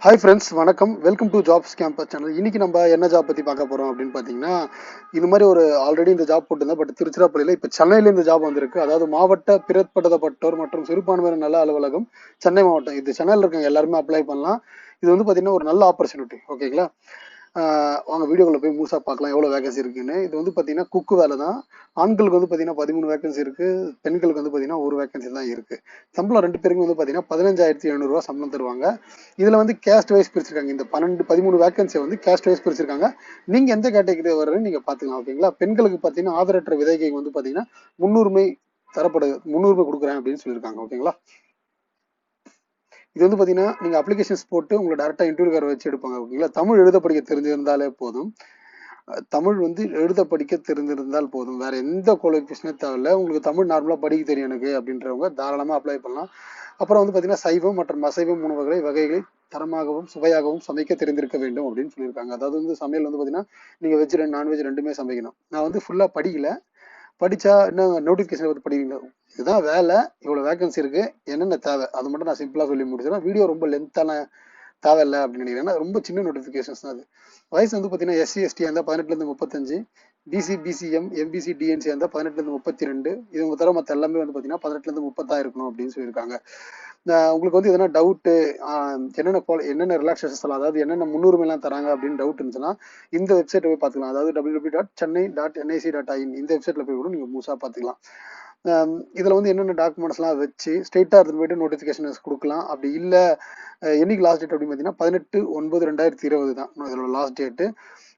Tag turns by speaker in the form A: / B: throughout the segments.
A: Hi friends, வணக்கம். Welcome to jobs campus channel. இன்னைக்கு நம்ம என்ன ஜாப் பற்றி பார்க்க போகிறோம் அப்படின்னு பார்த்தீங்கன்னா, இது மாதிரி ஒரு ஆல்ரெடி இந்த ஜாப் போட்டிருந்தேன். பட் திருச்சிராப்பள்ளியில் இப்போ சென்னையில் இந்த ஜாப் வந்திருக்கு. அதாவது மாவட்ட பிற்படுத்தப்பட்டோர் மற்றும் சிறுபான்மையினர் நல அலுவலகம், சென்னை மாவட்டம். இது சென்னையில் இருக்கவங்க எல்லாருமே அப்ளை பண்ணலாம். இது வந்து பார்த்தீங்கன்னா ஒரு நல்ல ஆப்பர்ச்சுனிட்டி. ஓகேங்களா? வாங்க வீடியோக்குள்ள போய் முழுசா பார்க்கலாம் எவ்வளோ வேகன்சி இருக்குன்னு. இது வந்து பார்த்தீங்கன்னா குக்கு வேலை தான். ஆண்களுக்கு வந்து பார்த்தீங்கன்னா 13 வேகன்சி இருக்கு. பெண்களுக்கு வந்து பார்த்தீங்கன்னா ஒரு வேகன்சி தான் இருக்கு. சம்பளம் ரெண்டு பேருக்கும் வந்து பார்த்தீங்கன்னா 15,700 சம்பளம் தருவாங்க. இதுல வந்து கேஸ்ட் வைஸ் பிரிச்சிருக்காங்க. இந்த 13 வேகன்சியை வந்து கேஸ்ட் வைஸ் பிரிச்சிருக்காங்க. நீங்க எந்த கேட்டகரி வர்றதுன்னு நீங்க பாத்துக்கலாம். ஓகேங்களா? பெண்களுக்கு பார்த்தீங்கன்னா ஆதரவற்ற விதவை வந்து பார்த்தீங்கன்னா முன்னுரிமை முன்னுரிமை கொடுக்குறேன் அப்படின்னு சொல்லியிருக்காங்க. ஓகேங்களா? இது வந்து பார்த்தீங்கன்னா நீங்கள் அப்ளிகேஷன்ஸ் போட்டு உங்களை டேரெக்டாக இன்டர்வியூ வச்சு எடுப்பாங்க. ஓகேங்களா? தமிழ் எழுத படிக்க தெரிஞ்சிருந்தாலே போதும். தமிழ் வந்து எழுத படிக்க தெரிஞ்சிருந்தால் போதும். வேற எந்த குவாலிஃபிகேஷனே தேவையில்லை. உங்களுக்கு தமிழ் நார்மலாக படிக்க தெரியும் எனக்கு அப்படின்றவங்க தாராளமாக அப்ளை பண்ணலாம். அப்புறம் வந்து பார்த்தீங்கன்னா சைவம் மற்றும் அசைவம் வகைகளை தரமாகவும் சுவையாகவும் சமைக்க தெரிந்திருக்க வேண்டும் அப்படின்னு சொல்லியிருக்காங்க. அதாவது வந்து சமையல் வந்து பார்த்தீங்கன்னா நீங்கள் வெஜ் நான்வெஜ் ரெண்டுமே சமைக்கணும். நான் வந்து ஃபுல்லாக படிக்கல. படிச்சா என்ன நோட்டிஃபிகேஷன் பற்றி படிக்கல. இதுதான் வேலை, இவ்வளோ வேகன்சி இருக்கு, என்னென்ன தேவை அது மட்டும் நான் சிம்பிளாக சொல்லி முடிச்சிடறேன். வீடியோ ரொம்ப லென்த்தான தேவையில்லை அப்படின்னு நினைக்கிறேன். ரொம்ப சின்ன நோட்டிஃபிகேஷன்ஸ் தான் அது. வயசு வந்து பார்த்தீங்கன்னா எஸ்சி எஸ்டி இருந்தால் 18லேருந்து 35, பிசி பிசிஎம் எம்பிசி டிஎன்சி இருந்தால் 18லேருந்து 32. இது உங்க தவிர மற்ற எல்லாமே வந்து பார்த்தீங்கன்னா 18லேருந்து 30 இருக்கணும் அப்படின்னு சொல்லியிருக்காங்க. உங்களுக்கு வந்து எதனா டவுட்டு, என்னென்ன ரிலாக்ஸேஷன்ஸ் எல்லாம், அதாவது என்னென்ன முன்னுரிமைலாம் தராங்க அப்படின்னு டவுட் இருந்துச்சுன்னா இந்த வெப்சைட்டை போய் பார்த்துக்கலாம். அதாவது www.chennai.nic.in இந்த வெப்சைட்ல போய் கூட நீங்கள் முழுசாக பார்த்துக்கலாம். இதில் வந்து என்னென்ன டாக்குமெண்ட்ஸ்லாம் வச்சு ஸ்ட்ரெயிட்டாக எடுத்துகிட்டு போயிட்டு நோட்டிஃபிகேஷன்ஸ் கொடுக்கலாம். அப்படி இல்லை என்னைக்கு லாஸ்ட் டேட் அப்படின்னு பார்த்தீங்கன்னா 18/9/2020 தான் இதோட லாஸ்ட் டேட்டு.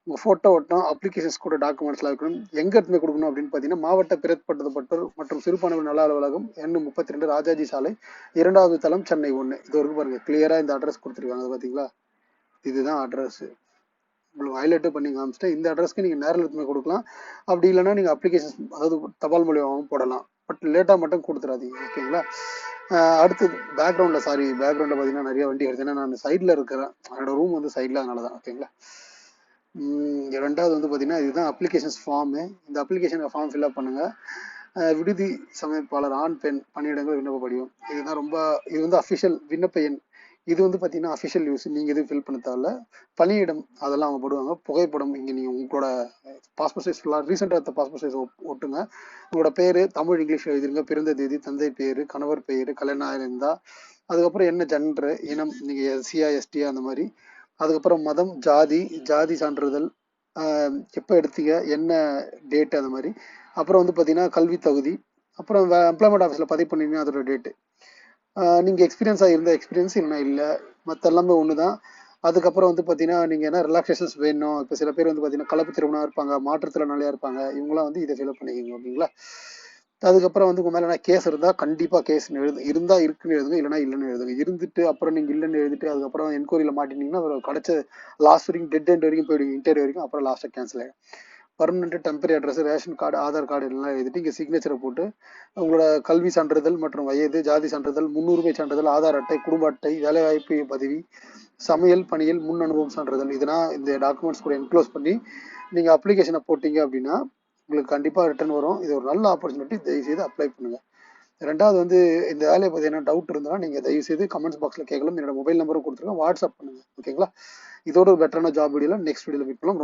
A: உங்கள் ஃபோட்டோ ஒட்டணும், அப்ளிகேஷன்ஸ் கூட டாக்குமெண்ட்ஸ்லாம் இருக்கணும். எங்கே எடுத்துமே கொடுக்கணும் அப்படின்னு பார்த்தீங்கன்னா மாவட்ட பிற்படுத்தப்பட்டோர் மற்றும் சிறுபான்மை நல அலுவலகம் எண் 32 ராஜாஜி சாலை 2வது தளம் சென்னை 1. இது வரைக்கும் பாருங்க கிளியராக இந்த அட்ரஸ் கொடுத்துருக்காங்க. அது பார்த்தீங்களா? இதுதான் அட்ரஸ். உங்களுக்கு ஹைலைட்டு பண்ணி காமிச்சிட்டேன். இந்த அட்ரஸ்க்கு நீங்கள் நேரில் எடுத்துமே கொடுக்கலாம். அப்படி இல்லைன்னா நீங்கள் அப்ளிகேஷன்ஸ் அதாவது தபால் மூலியமாகவும் போடலாம். பட் லேட்டாக மட்டும் கொடுத்துடாதீங்க. ஓகேங்களா? அடுத்து பேக்ரவுண்டில் பார்த்தீங்கன்னா நிறைய வண்டி வருது. ஏன்னா நான் சைடில் இருக்கிறேன். என்னோட ரூம் வந்து சைடில், அதனால தான். ஓகேங்களா? ரெண்டாவது வந்து பார்த்தீங்கன்னா இதுதான் அப்ளிகேஷன்ஸ் ஃபார்மு. இந்த அப்ளிகேஷன் ஃபார்ம் ஃபில்அப் பண்ணுங்கள். விடுதி சமைப்பாளர் ஆண் பெண் பணியிடங்கள் விண்ணப்ப படிவம். இது வந்து அஃபிஷியல் விண்ணப்ப எண். இது வந்து பார்த்தீங்கன்னா அஃபிஷியல் யூஸ். நீங்கள் எதுவும் ஃபில் பண்ண தேவையில்ல. பணியிடம் அதெல்லாம் அவங்க போடுவாங்க. புகைப்படம் இங்கே நீங்கள் உங்களோட பாஸ்போர்ட் சைஸ் ஃபுல்லாக ரீசெண்டாக எடுத்த பாஸ்போர்ட் சைஸ் ஒட்டுங்க. உங்களோட பேர் தமிழ் இங்கிலீஷில் எழுதிருங்க. பிறந்த தேதி, தந்தை பேர், கணவர் பெயர், கல்யாணம் ஆயிருந்தா, அதுக்கப்புறம் என்ன ஜென்டர், இனம், நீங்கள் எஸ்சியா எஸ்டியா அந்த மாதிரி. அதுக்கப்புறம் மதம், ஜாதி சான்றிதழ், எப்போ எடுத்தீங்க, என்ன டேட்டு, அந்த மாதிரி. அப்புறம் வந்து பார்த்தீங்கன்னா கல்வி தகுதி, அப்புறம் எம்ப்ளாய்மெண்ட் ஆஃபீஸில் பதிவு பண்ணிங்கன்னா அதோட டேட்டு. நீங்கள் எக்ஸ்பீரியன்ஸாக இருந்த எக்ஸ்பீரியன்ஸ் இன்னும் இல்லை, மற்ற எல்லாமே ஒன்று தான். அதுக்கப்புறம் வந்து பார்த்தீங்கன்னா நீங்கள் என்ன ரிலாக்ஸேஷன்ஸ் வேணும். இப்போ சில பேர் வந்து பார்த்தீங்கன்னா கலப்பு திருமணம் இருப்பாங்க, மாற்றுத்திறனாளியாக இருப்பாங்க. இவங்களாம் வந்து இதை ஃபில்அப் பண்ணிக்கிங்க. ஓகேங்களா? அதுக்கப்புறம் வந்து உங்க மேலே என்ன கேஸ் இருந்தால் கண்டிப்பாக கேஸ் இருந்தால் இருக்குன்னு எழுதுங்க, இல்லைனா இல்லைன்னு எழுதுங்க. இருந்துட்டு அப்புறம் நீங்கள் இல்லைன்னு எழுதிட்டு அதுக்கப்புறம் என்கொயரியில் மாட்டினீங்கன்னா கிடைச்ச லாஸ்ட் வரைக்கும் டெட் எண்ட் வரைக்கும் போயிடுங்க, இன்டர்வியூ வரைக்கும். அப்புறம் லாஸ்ட்டாக கேன்சல் ஆகிடும். Permanent temporary address, ration card, Aadhaar card எல்லாம் எழுதிட்டு இங்கே சிக்னேச்சரை போட்டு உங்களோட கல்வி சான்றிதழ் மற்றும் வயது, ஜாதி சான்றிதழ், முன்னுரிமை சான்றிதழ், ஆதார் அட்டை, குடும்ப அட்டை, வேலைவாய்ப்பு பதிவு, சமையல் பணியில் முன் அனுபவம் சான்றிதழ், இதெல்லாம் இந்த டாக்குமெண்ட்ஸ் கூட என்க்ளோஸ் பண்ணி நீங்கள் அப்ளிகேஷனை போட்டிங்க அப்படின்னா உங்களுக்கு கண்டிப்பாக ரிட்டர்ன் வரும். இது ஒரு நல்ல ஆப்பர்ச்சுனிட்டி. தயவுசெய்து அப்ளை பண்ணுங்கள். ரெண்டாவது வந்து இந்த வேலையை பற்றி என்ன டவுட் இருந்தாலும் நீங்கள் தயவுசெய்து கமெண்ட்ஸ் பாக்ஸில் கேட்கலாம். என்னோட மொபைல் நம்பரும் கொடுத்துருக்கேன், வாட்ஸ்அப் பண்ணுங்கள். ஓகேங்களா? இதோட ஒரு பெட்டரான ஜாப் வீடியோவில் நெக்ஸ்ட் வீடியோவில் மீட் பண்ணலாம்.